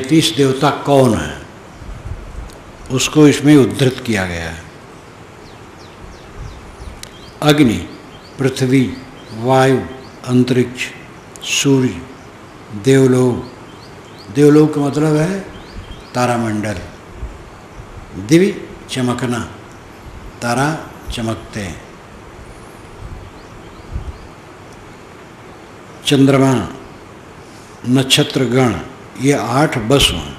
33 देवता कौन है उसको इसमें उद्धृत किया गया है। अग्नि, पृथ्वी, वायु, अंतरिक्ष, सूर्य, देवलोक। देवलोक का मतलब है तारामंडल। दिव्य चमकना, तारा चमकते हैं। चंद्रमा, नक्षत्रगण, ये 8 बस हैं।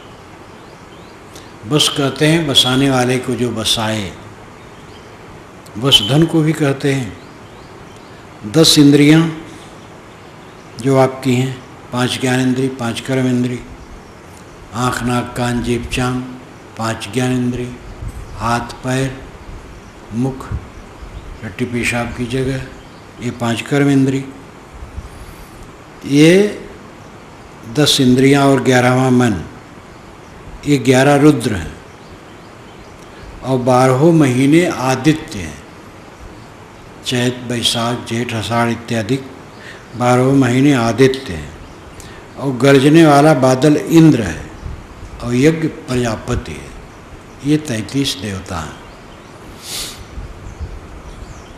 बस कहते हैं बसाने वाले को जो बसाए, वसधन को भी कहते हैं। 10 इंद्रियां जो आपकी हैं, 5 ज्ञानेंद्रिय, 5 कर्म इंद्रिय, आँख, नाक, कान, जीभ, चांग, 5 ज्ञानेंद्रिय, हाथ, पैर, मुख, टट्टी पेशाब की जगह, ये 5 कर्म इंद्रिय। ये 10 इंद्रियां और 11वां मन, ये 11 रुद्र हैं। और 12 महीने आदित्य हैं, चैत, बैसाख, जेठ, आषाढ़ इत्यादि 12 महीने आदित्य हैं। और गरजने वाला बादल इंद्र है और यज्ञ प्रजापति है। ये 33 देवता हैं।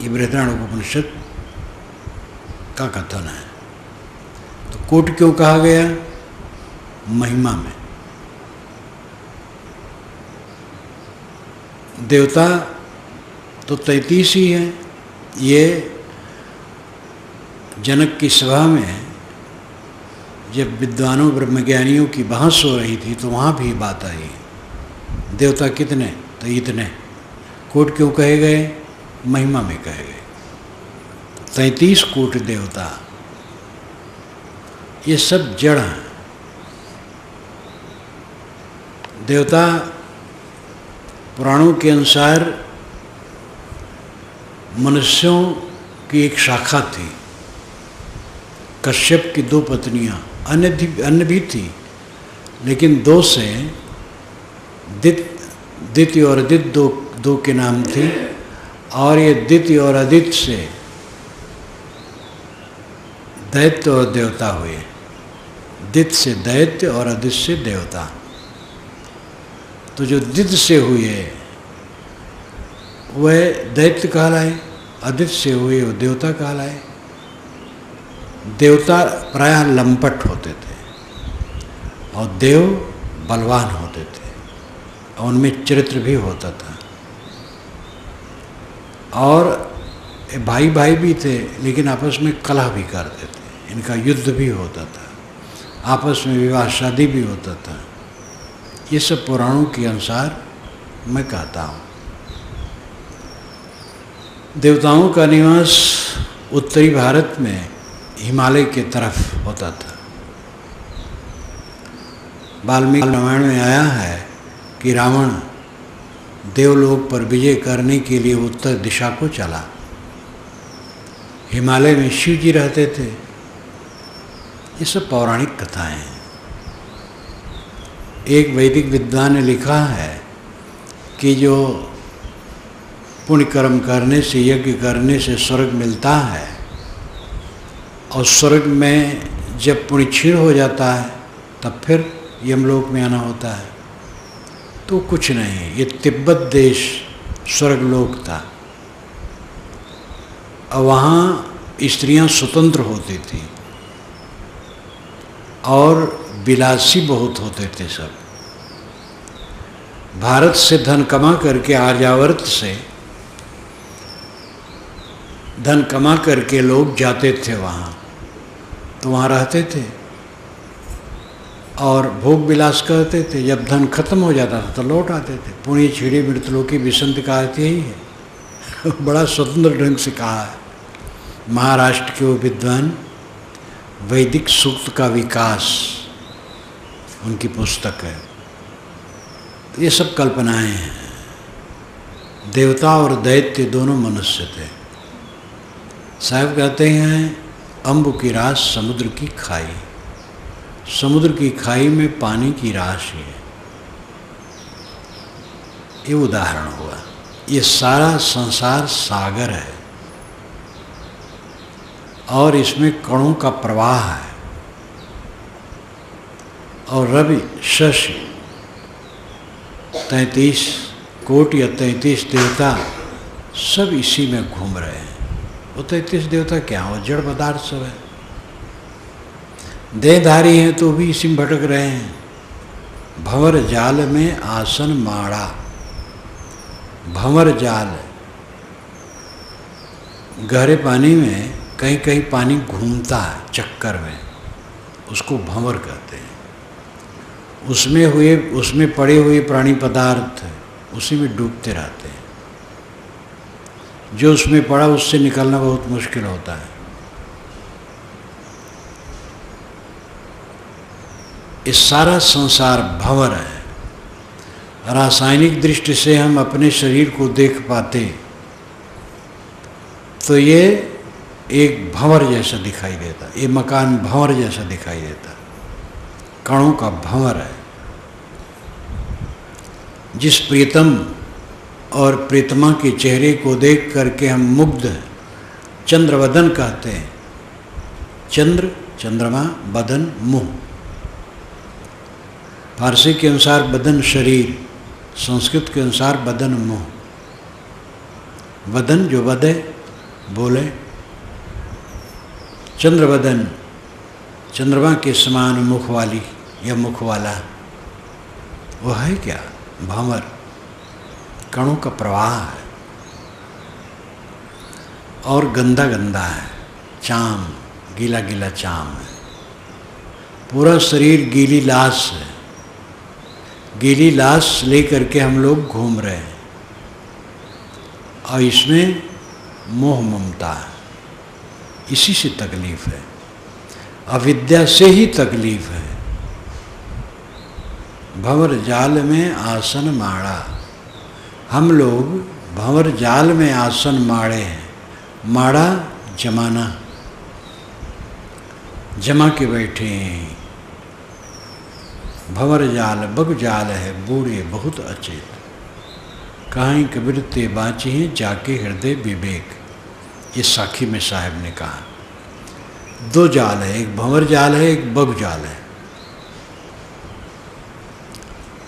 ये बृहदारण्यकोपनिषद का कथन है। तो कोट क्यों कहा गया? महिमा में। देवता तो 33 ही हैं। ये जनक की सभा में जब विद्वानों ब्रह्मज्ञानियों की बहस हो रही थी तो वहाँ भी बात आई। देवता कितने? तो इतने। कोट क्यों कहे गए? महिमा में कहे गए। 33 कोट देवता, ये सब जड़ हैं। देवता पुराणों के अनुसार मनुष्यों की एक शाखा थी। कश्यप की 2 पत्नियां, अन्य भी थी, लेकिन 2 से दिति और अदिति दो के नाम थी। और ये दिति और अदिति से दैत्य और देवता हुए। दिति से दैत्य और अदिति से देवता। तो जो दिति से हुए वह दैत्य कहलाए, अदिति से हुए वो देवता कहलाए। देवता प्रायः लंपट होते थे और देव बलवान होते थे और उनमें चरित्र भी होता था। और भाई भाई भी थे, लेकिन आपस में कलह भी करते थे। इनका युद्ध भी होता था, आपस में विवाह शादी भी होता था। ये सब पुराणों के अनुसार मैं कहता हूँ। देवताओं का निवास उत्तरी भारत में हिमालय के तरफ होता था। वाल्मीकि रामायण में आया है कि रावण देवलोक पर विजय करने के लिए उत्तर दिशा को चला। हिमालय में शिव जी रहते थे। ये सब पौराणिक कथाएं हैं। एक वैदिक विद्वान ने लिखा है कि जो पुण्य कर्म करने से, यज्ञ करने से स्वर्ग मिलता है, और स्वर्ग में जब पुण्य क्षीण हो जाता है तब फिर यमलोक में आना होता है। तो कुछ नहीं, ये तिब्बत देश स्वर्गलोक था और वहाँ स्त्रियां स्वतंत्र होती थी और विलासी बहुत होते थे सब। भारत से धन कमा करके, आर्यावर्त से धन कमा करके लोग जाते थे वहाँ, तो वहाँ रहते थे और भोग विलास करते थे। जब धन खत्म हो जाता था तो लौट आते थे। पुण्य छिड़ी मृतलोकी विसंत का अर्थ यही है। बड़ा स्वतंत्र ढंग से कहा है। महाराष्ट्र के वो विद्वान, वैदिक सूक्त का विकास उनकी पुस्तक है। तो ये सब कल्पनाएं हैं। देवता और दैत्य दोनों मनुष्य थे। साहब कहते हैं अम्ब की रास समुद्र की खाई। समुद्र की खाई में पानी की राशि है। ये उदाहरण हुआ। ये सारा संसार सागर है और इसमें कणों का प्रवाह है और रवि शशि 33 कोटि या 33 देवता सब इसी में घूम रहे हैं। वो 33 देवता क्या हो, जड़ पदार्थ सब है, देहधारी हैं तो भी इसी में भटक रहे हैं। भंवर जाल में आसन माड़ा, भंवर जाल गहरे पानी में कहीं कहीं पानी घूमता है चक्कर में, उसको भंवर कहते हैं। उसमें पड़े हुए प्राणी पदार्थ उसी में डूबते रहते हैं। जो उसमें पड़ा उससे निकलना बहुत मुश्किल होता है। इस सारा संसार भंवर है। रासायनिक दृष्टि से हम अपने शरीर को देख पाते तो ये एक भंवर जैसा दिखाई देता, ये मकान भंवर जैसा दिखाई देता, कणों का भंवर है। जिस प्रीतम और प्रीतमा के चेहरे को देख करके हम मुग्ध चंद्रवदन कहते हैं। चंद्र चंद्रमा, बदन मुंह। फारसी के अनुसार बदन शरीर, संस्कृत के अनुसार बदन मुंह। बदन जो बदे बोले, चंद्रवदन चंद्रमा के समान मुख वाली या मुख वाला, वो है क्या? भंवर, कणों का प्रवाह है और गंदा गंदा है, चाम, गीला गीला चाम है। पूरा शरीर गीली लाश है, गीली लाश लेकर के हम लोग घूम रहे हैं और इसमें मोह ममता है। इसी से तकलीफ है, अविद्या से ही तकलीफ है। भंवर जाल में आसन माड़ा, हम लोग भंवर जाल में आसन माड़े हैं। माड़ा जमाना, जमा के बैठे हैं। भंवर जाल बग जाल है, बूढ़े बहुत अचेत, कहीं कबीर ते बाँचे हैं जाके हृदय विवेक। ये साखी में साहब ने कहा। दो जाल है, एक भंवर जाल है, एक बग जाल है।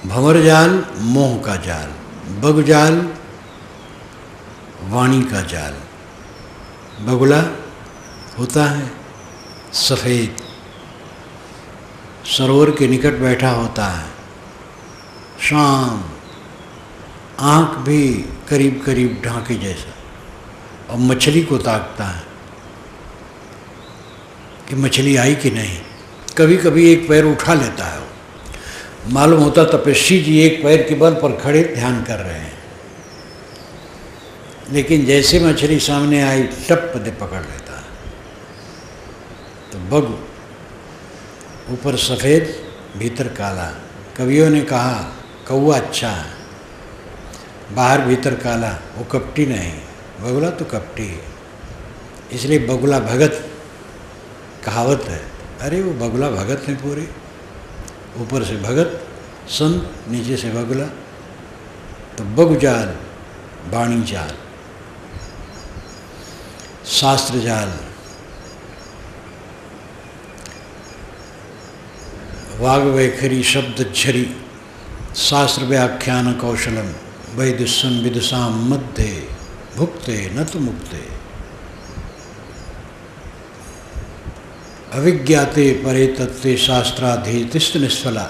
भंवर जाल मोह का जाल, बग जाल वाणी का जाल। बगुला होता है सफ़ेद, सरोवर के निकट बैठा होता है, शाम, आँख भी करीब करीब ढांके जैसा, और मछली को ताकता है कि मछली आई कि नहीं। कभी कभी एक पैर उठा लेता है, मालूम होता तपस्वी जी एक पैर के बल पर खड़े ध्यान कर रहे हैं, लेकिन जैसे मछली सामने आई टप दे पकड़ लेता है। तो बग ऊपर सफ़ेद भीतर काला। कवियों ने कहा कौआ अच्छा है, बाहर भीतर काला, वो कपटी नहीं। बगुला तो कपटी है, इसलिए बगुला भगत कहावत है। अरे वो बगुला भगत हैं पूरे, ऊपर से भगत संत, नीचे से बगुला। तो बग जाल, वाणी जाल, शास्त्र जाल, वाग वैखरी शब्द झरी, शास्त्र व्याख्यान कौशलम, वैदुष्यन विदुषाम मध्य भुक्ते न तो मुक्ते। अविज्ञाते परे तत्ते शास्त्राधीतिस्त निष्फला,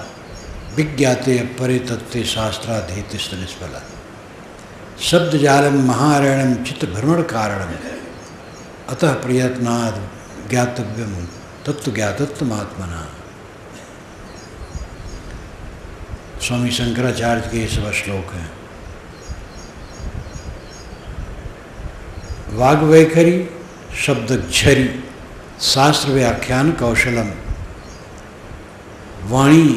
विज्ञाते परे तत्ते शास्त्राधीतिस्त निष्फला। शब्द जालम महारणम चित्त भ्रमण कारणम, अतः प्रयत्नाद ज्ञातव्यम तत्व ज्ञातत्वमात्मना। स्वामी शंकराचार्य के सब श्लोक हैं। वाग वैखरी शब्द झरी, शास्त्र व्याख्यान कौशलम, वाणी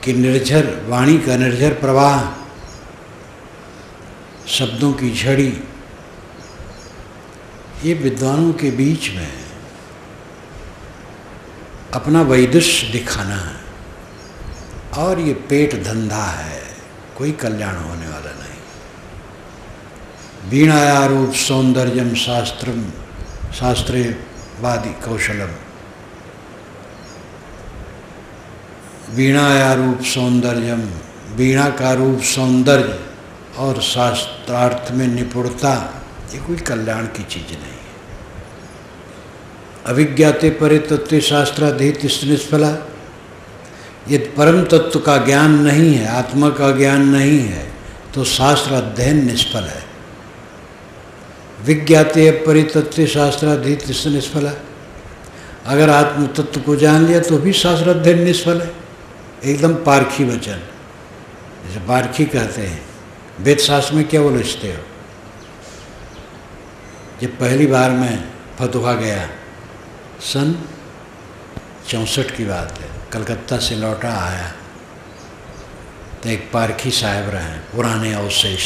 के निर्झर, वाणी का निर्झर प्रवाह, शब्दों की झड़ी, ये विद्वानों के बीच में अपना वैदुष्य दिखाना है। और ये पेट धंधा है, कोई कल्याण होने वाला नहीं। वीणायारूप सौंदर्यम शास्त्रम शास्त्रे वादी कौशलम। वीणाया रूप सौंदर्यम, वीणा का रूप सौंदर्य और शास्त्रार्थ में निपुणता, ये कोई कल्याण की चीज़ नहीं है। अविज्ञाते परे तत्व शास्त्राधीत निष्फला, यदि परम तत्व का ज्ञान नहीं है, आत्मा का ज्ञान नहीं है, तो शास्त्र अध्ययन निष्फल है। विज्ञाते परितत्व शास्त्राधीत निष्फला, अगर आत्म तत्व को जान लिया तो भी शास्त्र अध्ययन निष्फल है। एकदम पारखी वचन, जैसे पारखी कहते हैं। वेद शास्त्र में क्या उलझते हो? जब पहली बार मैं फतुहा गया, सन 64 की बात है, कलकत्ता से लौटा आया तो एक पारखी साहब रहे, पुराने अवशेष,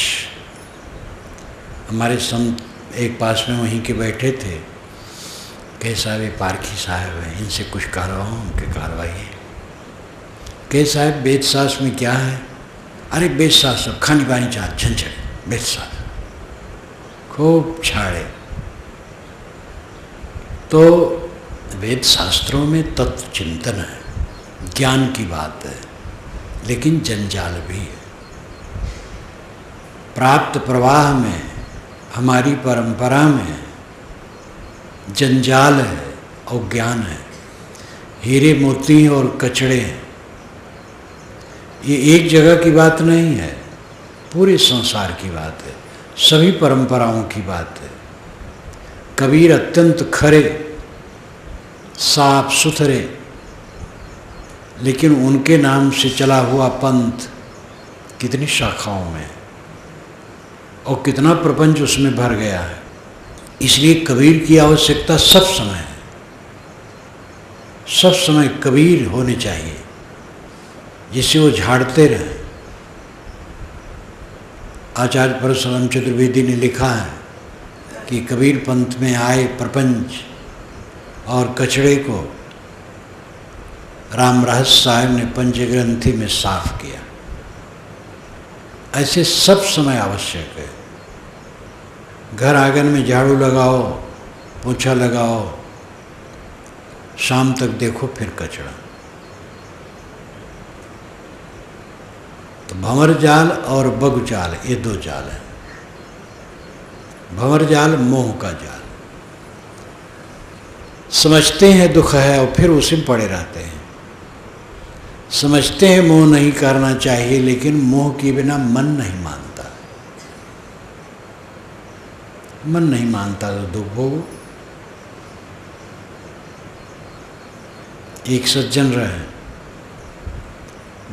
हमारे संत एक पास में वहीं के बैठे थे। कहे साहब ये पारखी साहब हैं, इनसे कुछ करवाओ, उनके कार्रवाई है। कहे साहब वेद शास्त्र में क्या है? अरे वेद शास्त्र खानी पानी चाह झंझट, वेद शास्त्र खूब छाड़े। तो वेद शास्त्रों में तत्व चिंतन है, ज्ञान की बात है, लेकिन जंजाल भी है। प्राप्त प्रवाह में, हमारी परंपरा में जंजाल है और ज्ञान है। हीरे मोती और कचड़े, ये एक जगह की बात नहीं है, पूरे संसार की बात है, सभी परंपराओं की बात है। कबीर अत्यंत खरे, साफ सुथरे, लेकिन उनके नाम से चला हुआ पंथ कितनी शाखाओं में और कितना प्रपंच उसमें भर गया है। इसलिए कबीर की आवश्यकता सब समय है, सब समय कबीर होने चाहिए, जिसे वो झाड़ते रहें। आचार्य परशुराम चतुर्वेदी ने लिखा है कि कबीर पंथ में आए प्रपंच और कचड़े को राम रहस्य साहब ने पंचग्रंथि में साफ किया। ऐसे सब समय आवश्यक है। घर आंगन में झाड़ू लगाओ, पोछा लगाओ, शाम तक देखो फिर कचड़ा। तो भंवर जाल और बग जाल, ये दो जाल है। भंवर जाल मोह का जाल, समझते हैं दुख है और फिर उसी में पड़े रहते हैं। समझते हैं मोह नहीं करना चाहिए, लेकिन मोह के बिना मन नहीं मानता। मन नहीं मानता तो दुख भोगो। एक सज्जन रहे,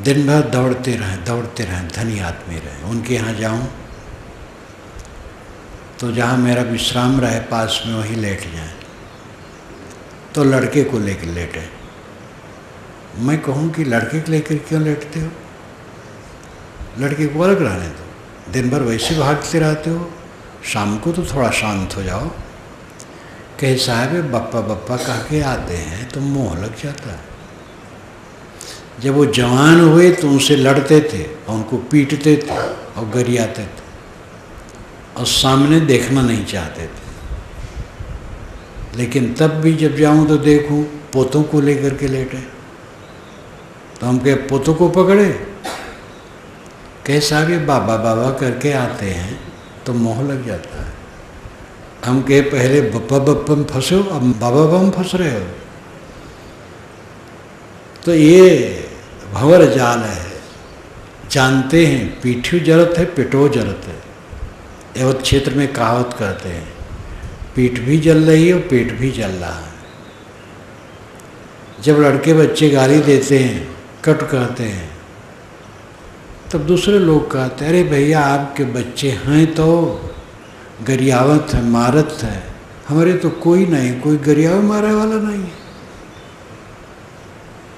दिन भर दौड़ते रहें, धनी आदमी रहे। उनके यहाँ जाऊं तो जहाँ मेरा विश्राम रहे पास में वहीं लेट जाए, तो लड़के को लेकर लेटे। मैं कहूँ कि लड़के को लेकर क्यों लेटते हो? लड़के को अलग रहने दो, दिन भर वैसे भागते रहते हो, शाम को तो थोड़ा शांत हो जाओ। कहे साहब बप्पा बप्पा कह के आते हैं तो मोह लग जाता है। जब वो जवान हुए तो उनसे लड़ते थे और उनको पीटते थे और गरियाते थे और सामने देखना नहीं चाहते थे। लेकिन तब भी जब जाऊं तो देखूं पोतों को लेकर के लेटे, तो हम कहे पोतों को पकड़े? कहे साहब ये बाबा बाबा करके आते हैं तो मोह लग जाता है। हम कहे पहले बप्पा बप्पा में फंसे हो, अब बाबा बाबा में फंस रहे हो। तो ये भंवर जाल है। जानते हैं पीठू जरत है, पिटो जरत है। एवं क्षेत्र में कहावत कहते हैं, पीठ भी जल रही है और पेट भी जल रहा है। जब लड़के बच्चे गाली देते हैं, कट कहते हैं, तब दूसरे लोग कहते हैं अरे भैया आपके बच्चे हैं तो गरियावत है, मारत है, हमारे तो कोई नहीं, कोई गरियाव मारे वाला नहीं है।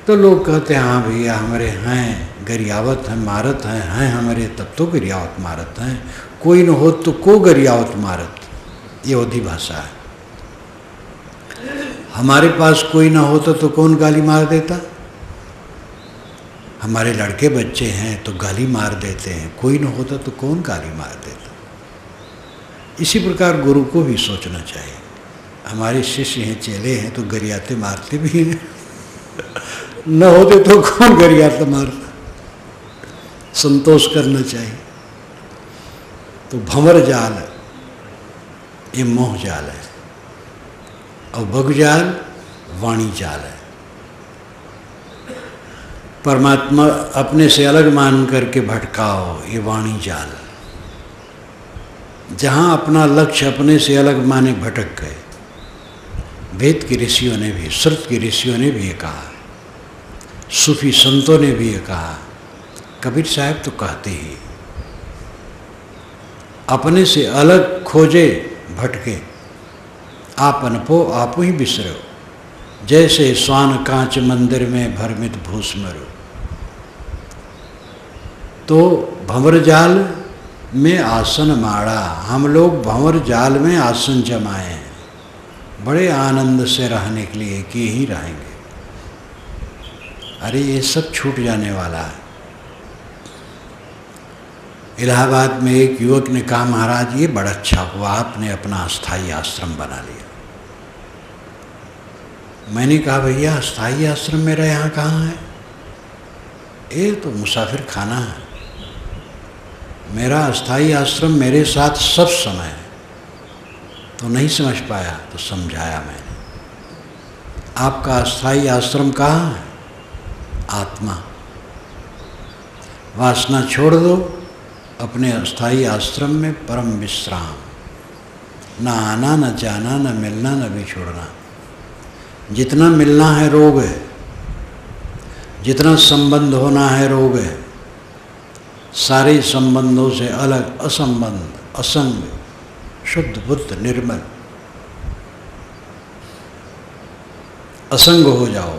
तो लोग कहते हैं हाँ भैया हमारे हैं, गरियावत हैं, मारत हैं हमारे, तब तो गरियावत मारत हैं, कोई न हो तो को गरियावत मारत। ये अवधी भाषा है। हमारे पास कोई ना होता तो कौन गाली मार देता? हमारे लड़के बच्चे हैं तो गाली मार देते हैं, कोई ना होता तो कौन गाली मार देता? इसी प्रकार गुरु को भी सोचना चाहिए, हमारे शिष्य हैं, चेले हैं तो गरियाते मारते भी हैं। न होते तो कौन करिया तुम्हारा, संतोष करना चाहिए। तो भंवर जाल ये मोह जाल है, और भग जाल वाणी जाल है। परमात्मा अपने से अलग मान करके भटकाओ, ये वाणी जाल। जहाँ अपना लक्ष्य अपने से अलग माने भटक गए। वेद के ऋषियों ने भी, श्रुत के ऋषियों ने भी ये कहा, सूफी संतों ने भी ये कहा, कबीर साहब तो कहते ही, अपने से अलग खोजे भटके, आपन पो आपू ही बिसरो, जैसे स्वान कांच मंदिर में भ्रमित भूस्मरो। तो भंवर जाल में आसन माड़ा, हम लोग भंवर जाल में आसन जमाए हैं, बड़े आनंद से रहने के लिए कि ही रहेंगे। अरे ये सब छूट जाने वाला है। इलाहाबाद में एक युवक ने कहा, महाराज ये बड़ा अच्छा हुआ आपने अपना अस्थाई आश्रम बना लिया। मैंने कहा, भैया अस्थाई आश्रम मेरा यहाँ कहाँ है, ये तो मुसाफिर खाना है। मेरा अस्थाई आश्रम मेरे साथ सब समय है। तो नहीं समझ पाया तो समझाया मैंने, आपका अस्थाई आश्रम कहाँ है, आत्मा। वासना छोड़ दो, अपने अस्थाई आश्रम में परम विश्राम, न आना न जाना न मिलना न बिछुड़ना। जितना मिलना है रोग है, जितना संबंध होना है रोग है। सारे संबंधों से अलग असंबंध, असंग, शुद्ध बुद्ध निर्मल असंग हो जाओ,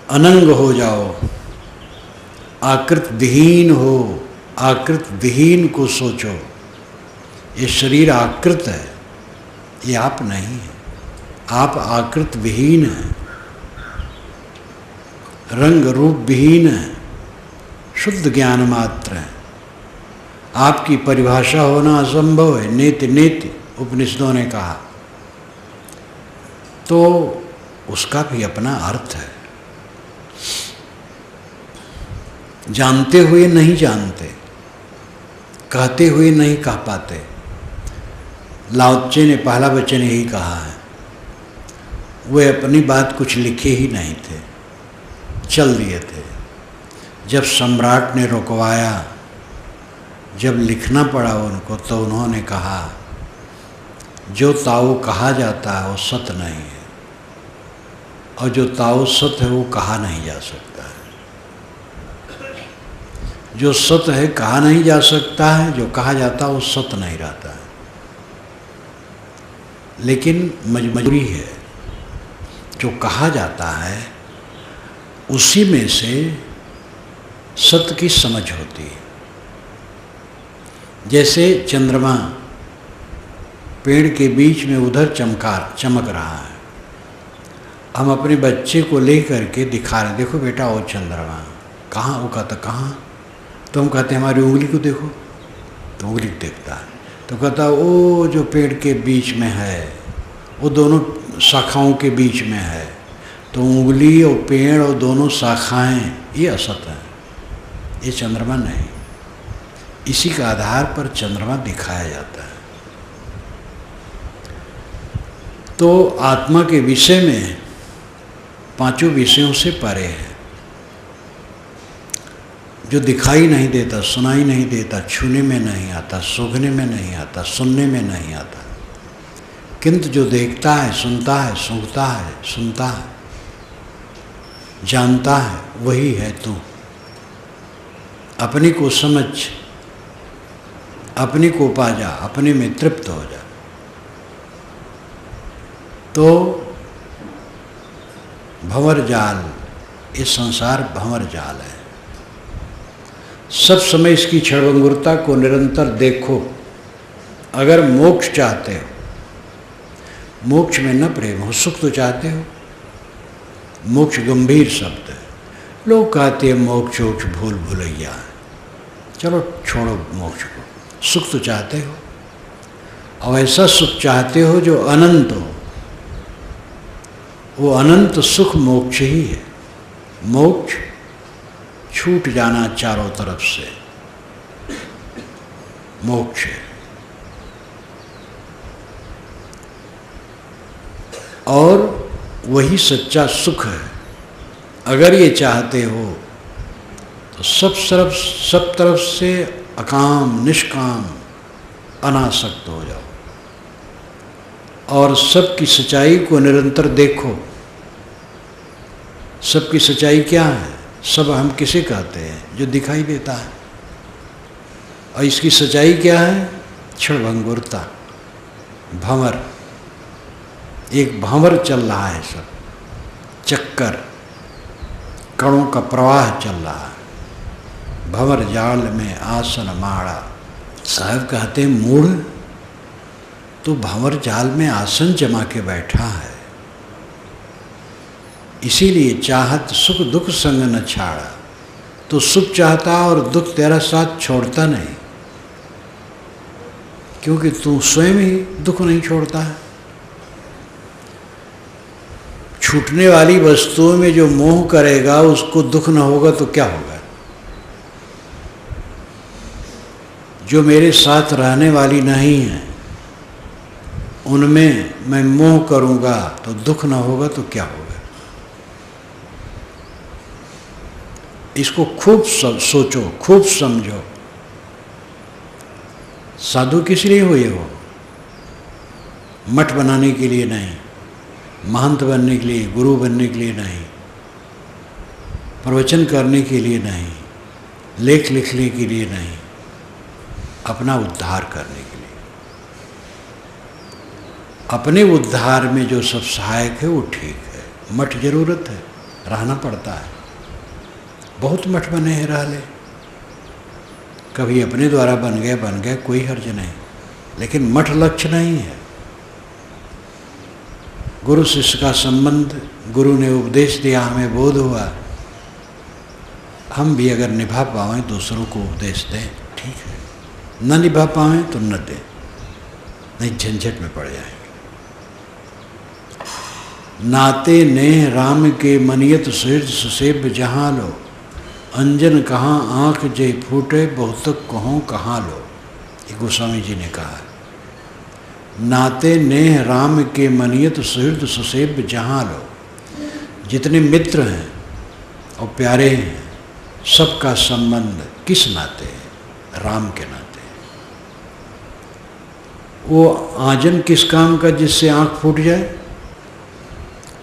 अनंग हो जाओ, आकृत विहीन हो। आकृत विहीन को सोचो, ये शरीर आकृत है, ये आप नहीं है, आप आकृत विहीन हैं, रंग रूप विहीन है, शुद्ध ज्ञान मात्र है। आपकी परिभाषा होना असंभव है, नेति नेति उपनिषदों ने कहा। तो उसका भी अपना अर्थ है। जानते हुए नहीं जानते, कहते हुए नहीं कह पाते। लाओ त्से ने पहला वचन यही कहा है। वे अपनी बात कुछ लिखे ही नहीं थे, चल दिए थे। जब सम्राट ने रुकवाया, जब लिखना पड़ा उनको, तो उन्होंने कहा, जो ताओ कहा जाता है वो सत्य नहीं है, और जो ताओ सत्य है वो कहा नहीं जा सकता है। जो सत्य है कहा नहीं जा सकता है, जो कहा जाता है वो सत्य नहीं रहता है। लेकिन मजबूरी है, जो कहा जाता है उसी में से सत्य की समझ होती है। जैसे चंद्रमा पेड़ के बीच में उधर चमक रहा है, हम अपने बच्चे को ले करके दिखा रहे, देखो बेटा वो चंद्रमा कहाँ, वो कहता कहाँ, तो हम कहते हैं हमारी उंगली को देखो, तो उंगली देखता है, तो कहता वो जो पेड़ के बीच में है, वो दोनों शाखाओं के बीच में है, तो उंगली और पेड़ और दोनों शाखाएं ये असत है, ये चंद्रमा नहीं। इसी के आधार पर चंद्रमा दिखाया जाता है। तो आत्मा के विषय में पांचों विषयों से परे है, जो दिखाई नहीं देता, सुनाई नहीं देता, छूने में नहीं आता, सूंघने में नहीं आता, सुनने में नहीं आता, किंतु जो देखता है, सुनता है, सूंघता है, सुनता है, जानता है, वही है तू। अपने को समझ, अपने को पा जा, अपने में तृप्त हो जा। तो भंवर जाल, ये संसार भंवर जाल है। सब समय इसकी क्षणभंगुरता को निरंतर देखो। अगर मोक्ष चाहते हो, मोक्ष में न प्रेम हो, सुख तो चाहते हो। मोक्ष गंभीर शब्द है। लोग कहते हैं मोक्ष मोक्ष भूल भुलैया, चलो छोड़ो मोक्ष को, सुख तो चाहते हो, और ऐसा सुख चाहते हो जो अनंत हो, वो अनंत सुख मोक्ष ही है। मोक्ष छूट जाना चारों तरफ से, मोक्ष है। और वही सच्चा सुख है। अगर ये चाहते हो तो सब तरफ से अकाम निष्काम अनासक्त हो जाओ और सबकी सच्चाई को निरंतर देखो। सबकी सच्चाई क्या है? सब हम किसे कहते हैं? जो दिखाई देता है। और इसकी सच्चाई क्या है? क्षणभंगुरता, भंवर। एक भंवर चल रहा है, सब चक्कर, कणों का प्रवाह चल रहा है। भंवर जाल में आसन माड़ा। साहब कहते हैं मूढ़, तो भंवर जाल में आसन जमा के बैठा है। इसीलिए चाहत सुख दुख संग न छाड़ा। तो सुख चाहता और दुख तेरा साथ छोड़ता नहीं, क्योंकि तू स्वयं ही दुख नहीं छोड़ता है। छूटने वाली वस्तुओं में जो मोह करेगा उसको दुख न होगा तो क्या होगा? जो मेरे साथ रहने वाली नहीं है उनमें मैं मोह करूंगा तो दुख न होगा तो क्या होगा? इसको खूब सोचो, खूब समझो। साधु किस लिए हुए हो? मठ बनाने के लिए नहीं, महंत बनने के लिए, गुरु बनने के लिए नहीं, प्रवचन करने के लिए नहीं, लेख लिखने के लिए नहीं, अपना उद्धार करने के लिए। अपने उद्धार में जो सब सहायक है वो ठीक है। मठ जरूरत है, रहना पड़ता है। बहुत मठ बने हैं, रह ले। कभी अपने द्वारा बन गए, कोई हर्ज नहीं, लेकिन मठ लक्ष्य नहीं है। गुरु शिष्य का संबंध, गुरु ने उपदेश दिया, हमें बोध हुआ, हम भी अगर निभा पाएं दूसरों को उपदेश दें, ठीक है। न निभा पाएं तो न दें, नहीं झंझट में पड़ जाएंगे। नाते नेह राम के मनियत सुहृद सुसेब जहाँ लो, अंजन कहाँ आँख जे फूटे बहुतक कहों कहाँ लो। ये गोस्वामी जी ने कहा। नाते नेह राम के मनियत सुहृद सुसेब जहाँ लो। जितने मित्र हैं और प्यारे हैं, सबका संबंध किस नाते है? राम के नाते। वो आंजन किस काम का जिससे आँख फूट जाए?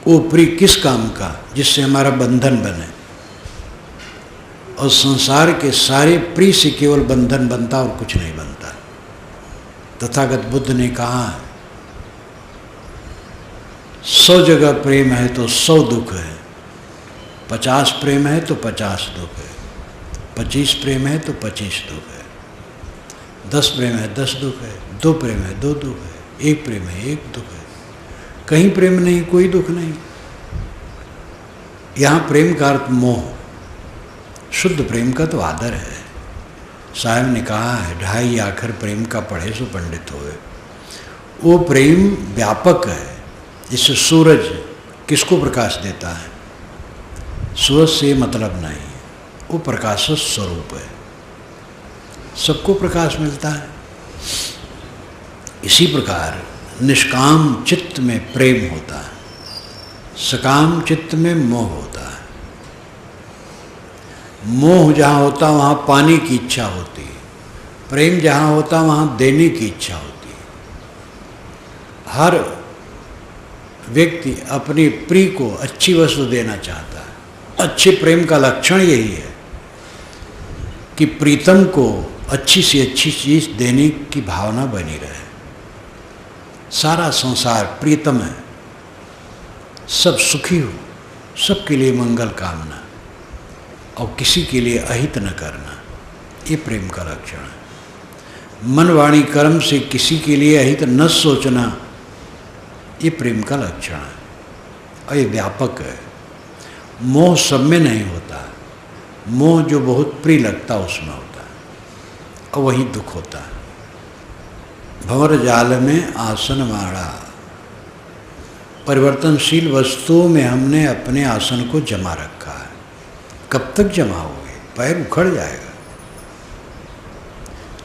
वो प्रिय किस काम का जिससे हमारा बंधन बने? और संसार के सारे प्रिय से केवल बंधन बनता और कुछ नहीं बनता। तथागत बुद्ध ने कहा है, 100 जगह प्रेम है तो 100 दुख है, 50 प्रेम है तो 50 दुख है, 25 प्रेम है तो 25 दुख है, 10 प्रेम है 10 दुख है, 2 प्रेम है 2 दुख है, 1 प्रेम है 1 दुख है। कहीं प्रेम नहीं, कोई दुख नहीं। यहाँ प्रेम का अर्थ मोह, शुद्ध प्रेम का तो आदर है। साहब ने कहा है, 2.5 आखर प्रेम का पढ़े सो पंडित होए। वो प्रेम व्यापक है। जिससे सूरज किसको प्रकाश देता है? सूरज से मतलब नहीं, वो प्रकाश स्वरूप है, सबको प्रकाश मिलता है। इसी प्रकार निष्काम चित्त में प्रेम होता है, सकाम चित्त में मोह होता है। मोह जहाँ होता वहाँ पाने की इच्छा होती है, प्रेम जहाँ होता वहाँ देने की इच्छा होती है। हर व्यक्ति अपनी प्रिय को अच्छी वस्तु देना चाहता है। अच्छे प्रेम का लक्षण यही है कि प्रीतम को अच्छी से अच्छी चीज़ देने की भावना बनी रहे। सारा संसार प्रीतम है, सब सुखी हो, सबके लिए मंगल कामना और किसी के लिए अहित न करना, ये प्रेम का लक्षण है। मन वाणी कर्म से किसी के लिए अहित न सोचना, ये प्रेम का लक्षण है और ये व्यापक है। मोह सब में नहीं होता, मोह जो बहुत प्रिय लगता उसमें होता है और वहीं दुख होता है। भंवर जाल में आसन माड़ा, परिवर्तनशील वस्तुओं में हमने अपने आसन को जमा रखा है। कब तक जमाओगे? पैर उखड़ जाएगा।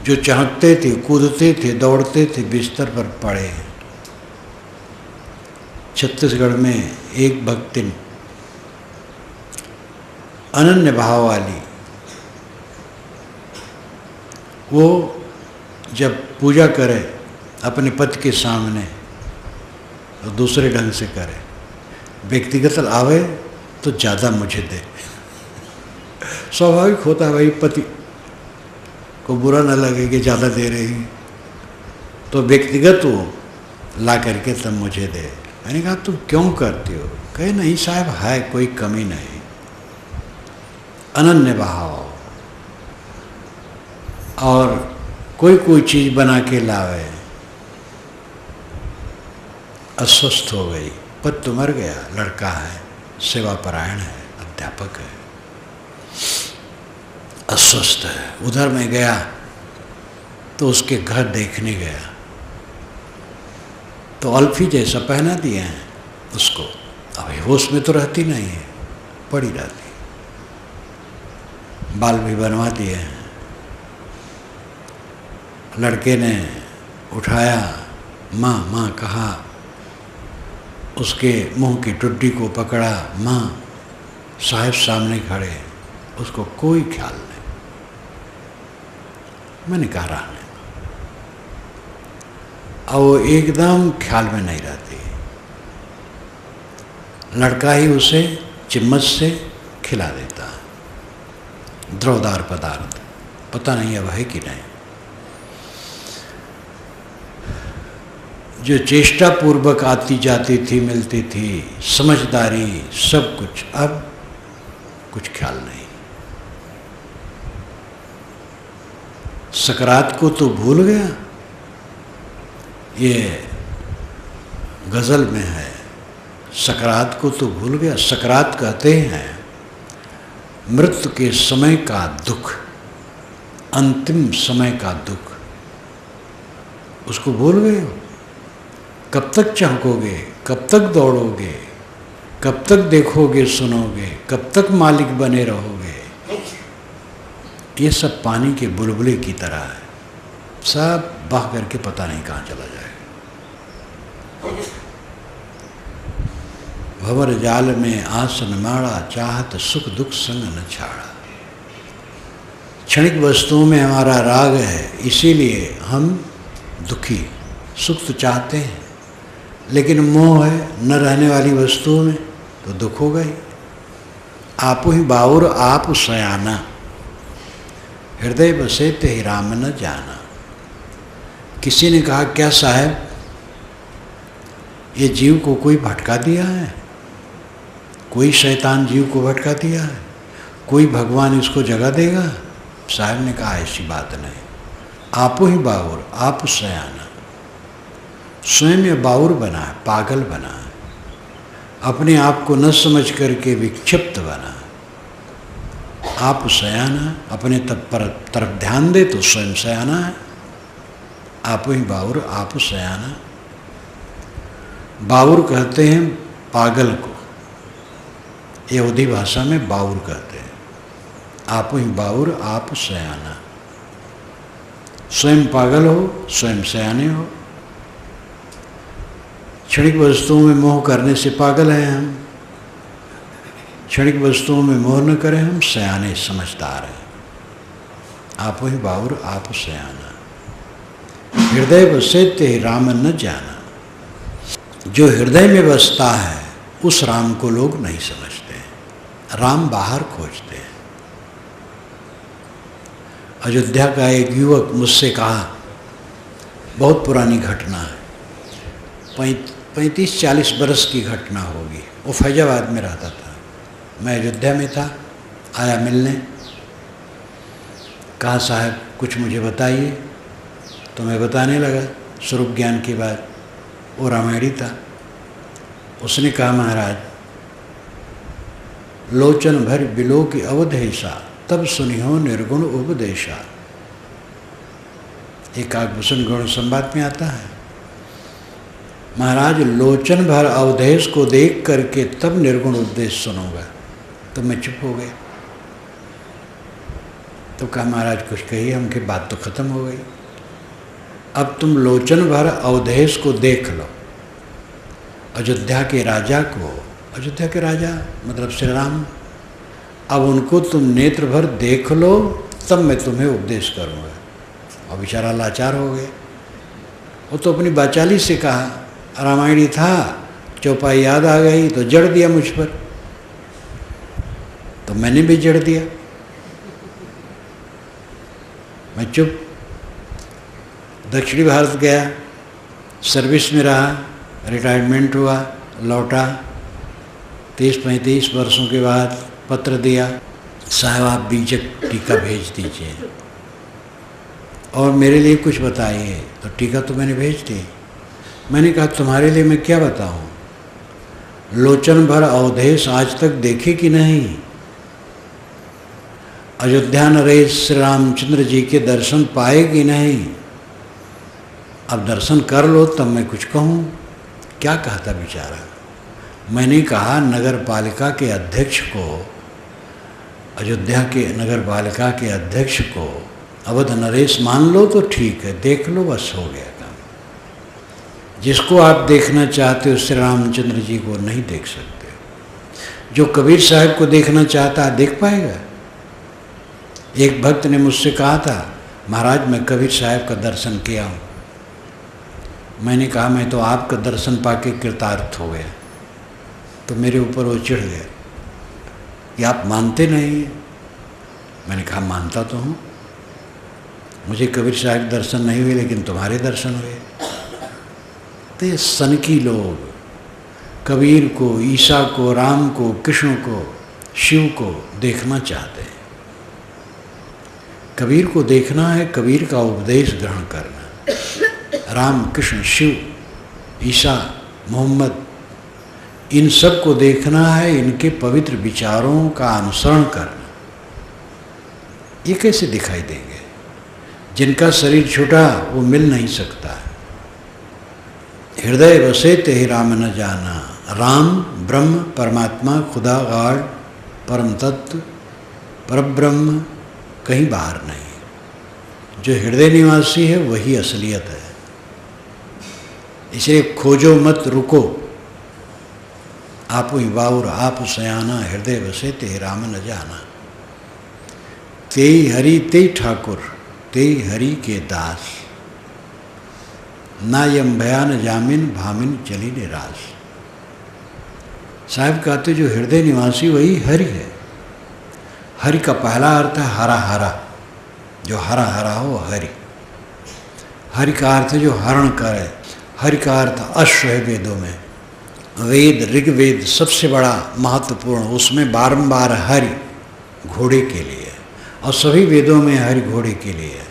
जो चहकते थे, कूदते थे, दौड़ते थे, बिस्तर पर पड़े हैं। छत्तीसगढ़ में एक भक्तिन अनन्य भाव वाली, वो जब पूजा करे अपने पति के सामने तो दूसरे ढंग से करे। व्यक्तिगत आवे तो ज़्यादा मुझे दे। स्वाभाविक होता है भाई, पति को बुरा न लगे कि ज़्यादा दे रही, तो व्यक्तिगत वो ला करके तब मुझे दे। मैंने कहा तुम क्यों करती हो? कहे नहीं साहब, है कोई कमी नहीं। अनन्य भाव। और कोई चीज़ बना के लावे, अस्वस्थ हो गई, पति तो मर गया, लड़का है, सेवा परायण है, अध्यापक है, अस्वस्थ है। उधर मैं गया तो उसके घर देखने गया तो अल्फी जैसा पहना दिए हैं उसको। अब होश में तो रहती नहीं है, पड़ी रहती। बाल भी बनवा दिए हैं। लड़के ने उठाया, माँ माँ कहा, उसके मुंह की टुड्डी को पकड़ा, माँ। साहब सामने खड़े, उसको कोई ख्याल नहीं। मैंने कहा रहने। और वो एकदम ख्याल में नहीं रहती। लड़का ही उसे चिम्मच से खिला देता, द्रवदार पदार्थ, पता नहीं अब है कि नहीं। जो चेष्टा पूर्वक आती जाती थी, मिलती थी, समझदारी, सब कुछ, अब कुछ ख्याल नहीं। सकरात को तो भूल गया। ये गज़ल में है, सकरात को तो भूल गया। सकरात कहते हैं मृत्यु के समय का दुख, अंतिम समय का दुख, उसको भूल गए हो। कब तक चहकोगे? कब तक दौड़ोगे? कब तक देखोगे, सुनोगे? कब तक मालिक बने रहोगे? ये सब पानी के बुलबुले की तरह है, सब बह करके पता नहीं कहाँ चला जाएगा। भंवर जाल में आसन माड़ा, चाहत सुख दुख संग न छाड़ा। क्षणिक वस्तुओं में हमारा राग है, इसीलिए हम दुखी। सुख तो चाहते हैं, लेकिन मोह है न रहने वाली वस्तुओं में, तो दुख होगा ही। आप ही बाउर आप सयाना, हृदय बसे ते राम न जाना। किसी ने कहा, क्या साहब ये जीव को कोई भटका दिया है? कोई शैतान जीव को भटका दिया है? कोई भगवान इसको जगा देगा? साहब ने कहा, ऐसी बात नहीं। आप ही बाउर आप सयाना। स्वयं ये बाउर बना है, पागल बना है, अपने आप को न समझ करके विक्षिप्त बना। आप सयाना, अपने तरफ ध्यान दे तो स्वयं सयाना है। आप ही बाउर आप सयाना। बाउर कहते हैं पागल को, यहूदी भाषा में बाउर कहते हैं। आप ही बाउर आप सयाना। स्वयं पागल हो, स्वयं सयाने हो। क्षणिक वस्तुओं में मोह करने से पागल हैं हम। क्षणिक वस्तुओं में मोह न करें, हम सयाने समझदार हैं। आप ही बाउर आप सयाना। हृदय बसे ते राम न जाना। जो हृदय में बसता है उस राम को लोग नहीं समझते हैं, राम बाहर खोजते हैं। अयोध्या का एक युवक मुझसे कहा, बहुत पुरानी घटना है, 35-40 बरस की घटना होगी। वो फैजाबाद में रहता था, मैं अयोध्या में था। आया मिलने, कहा साहब कुछ मुझे बताइए। तो मैं बताने लगा स्वरूप ज्ञान की बात। वो रामायणी था। उसने कहा, महाराज लोचन भर बिलो की अवधेशा, तब सुनिहो निर्गुण उपदेशा। एक काकभूषण गौण संवाद में आता है। महाराज लोचन भर अवधेश को देख करके तब निर्गुण उपदेश सुनूंगा। तो मैं चुप हो गया। तो कहा महाराज कुछ कहिए, हमकी बात तो खत्म हो गई। अब तुम लोचन भर अवधेश को देख लो, अयोध्या के राजा को, अयोध्या के राजा मतलब श्री राम, अब उनको तुम नेत्र भर देख लो तब मैं तुम्हें उपदेश करूँगा। और बेचारा लाचार हो गए। वो तो अपनी बाचाली से कहा, रामायणी था, चौपाई याद आ गई तो जड़ दिया मुझ पर, तो मैंने भी जड़ दिया। मैं चुप। दक्षिणी भारत गया, सर्विस में रहा, रिटायरमेंट हुआ, लौटा। 30-35 वर्षों के बाद पत्र दिया, साहब आप बीजक टीका भेज दीजिए और मेरे लिए कुछ बताइए। तो टीका तो मैंने भेज दी। मैंने कहा तुम्हारे लिए मैं क्या बताऊं? लोचन भर अवधेश आज तक देखे कि नहीं? अयोध्या नरेश श्री रामचंद्र जी के दर्शन पाए कि नहीं? अब दर्शन कर लो तब मैं कुछ कहूँ। क्या कहता बेचारा? मैंने कहा नगर पालिका के अध्यक्ष को, अयोध्या के नगर पालिका के अध्यक्ष को अवध नरेश मान लो तो ठीक है, देख लो बस हो गया काम। जिसको आप देखना चाहते हो श्री रामचंद्र जी को नहीं देख सकते। जो कबीर साहब को देखना चाहता है देख पाएगा? एक भक्त ने मुझसे कहा था, महाराज मैं कबीर साहब का दर्शन किया हूँ। मैंने कहा मैं तो आपका दर्शन पाके कृतार्थ हो गया। तो मेरे ऊपर वो चिढ़ गया कि आप मानते नहीं हैं। मैंने कहा मानता तो हूँ, मुझे कबीर साहब दर्शन नहीं हुए लेकिन तुम्हारे दर्शन हुए। तो ये सनकी लोग कबीर को, ईसा को, राम को, कृष्ण को, शिव को देखना चाहते हैं। कबीर को देखना है, कबीर का उपदेश ग्रहण करना। राम, कृष्ण, शिव, ईसा, मोहम्मद, इन सब को देखना है, इनके पवित्र विचारों का अनुसरण करना। ये कैसे दिखाई देंगे? जिनका शरीर छूटा वो मिल नहीं सकता। हृदय बसे ते ही राम न जाना। राम ब्रह्म परमात्मा, खुदा, गॉड, परम तत्व, परब्रह्म कहीं बाहर नहीं। जो हृदय निवासी है वही असलियत है। इसलिए खोजो मत रुको, आप ही बाउर आप सयाना, हृदय बसे ते राम न जाना। तेई हरि तेई ठाकुर, तेई हरि के दास, ना यम भयान जामिन, भामिन चली निराश। साहब कहते जो हृदय निवासी वही हरि है। हरि का पहला अर्थ है हरा हरा, जो हरा हरा हो हरि। हरि का अर्थ है जो हरण करे। हरि का अर्थ अश्व है वेदों में। वेद, ऋग्वेद सबसे बड़ा महत्वपूर्ण, उसमें बारंबार हरि घोड़े के लिए, और सभी वेदों में हरि घोड़े के लिए है।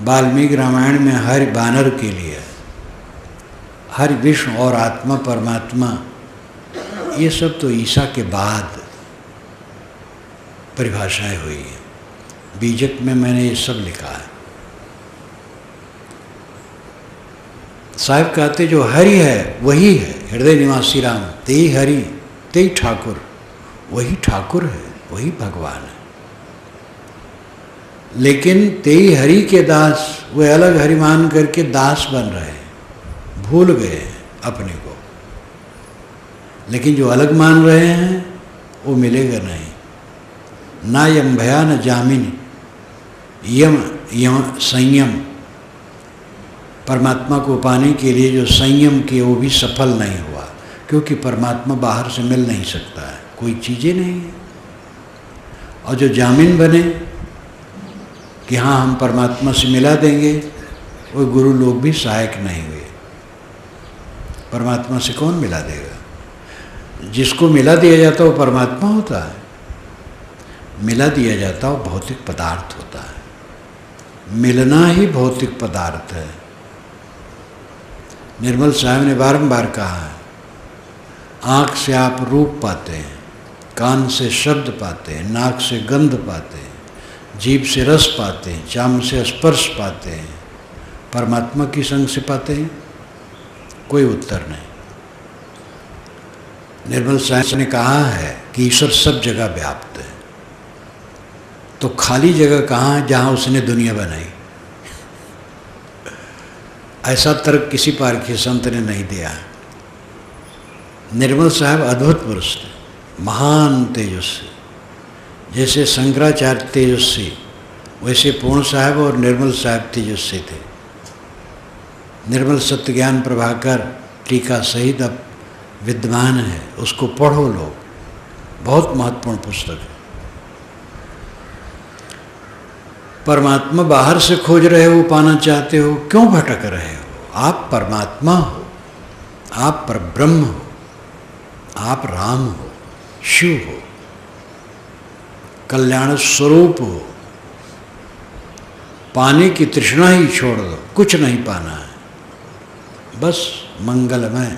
वाल्मीकि रामायण में हरि बानर के लिए है। हरि विष्णु और आत्मा परमात्मा, ये सब तो ईसा के बाद परिभाषाएं हुई हैं। बीजक में मैंने ये सब लिखा है। साहब कहते जो हरि है वही है, हृदय निवासी राम, तेई हरि तेई ठाकुर, वही ठाकुर है, वही भगवान है। लेकिन तेई हरि के दास, वे अलग हरि मान करके दास बन रहे हैं, भूल गए अपने को। लेकिन जो अलग मान रहे हैं वो मिलेगा नहीं। ना यम भया न जामिन, यम यम संयम, परमात्मा को पाने के लिए जो संयम किए वो भी सफल नहीं हुआ, क्योंकि परमात्मा बाहर से मिल नहीं सकता है, कोई चीज़ें नहीं है। और जो जामिन बने कि हाँ हम परमात्मा से मिला देंगे, वो गुरु लोग भी सहायक नहीं हुए। परमात्मा से कौन मिला देगा? जिसको मिला दिया जाता वो परमात्मा होता है, मिला दिया जाता वो भौतिक पदार्थ होता है। मिलना ही भौतिक पदार्थ है। निर्मल साहब ने बारंबार कहा है, आँख से आप रूप पाते हैं, कान से शब्द पाते हैं, नाक से गंध पाते हैं, जीभ से रस पाते हैं, चाम से स्पर्श पाते हैं, परमात्मा की संग से पाते हैं। कोई उत्तर नहीं। निर्मल साहब ने कहा है कि ईश्वर सब जगह व्याप्त है, तो खाली जगह कहाँ है जहाँ उसने दुनिया बनाई? ऐसा तर्क किसी पारखी संत ने नहीं दिया। निर्मल साहब अद्भुत पुरुष थे, महान तेजस्वी। जैसे शंकराचार्य तेजस्वी, वैसे पूर्ण साहब और निर्मल साहब तेजस्वी थे। निर्मल सत्य ज्ञान प्रभाकर टीका सहित अब विद्वान है, उसको पढ़ो लोग, बहुत महत्वपूर्ण पुस्तक है। परमात्मा बाहर से खोज रहे हो, पाना चाहते हो, क्यों भटक रहे हो? आप परमात्मा हो, आप परब्रह्म हो, आप राम हो, शिव हो, कल्याण स्वरूप हो। पाने की तृष्णा ही छोड़ दो, कुछ नहीं पाना है, बस मंगलमय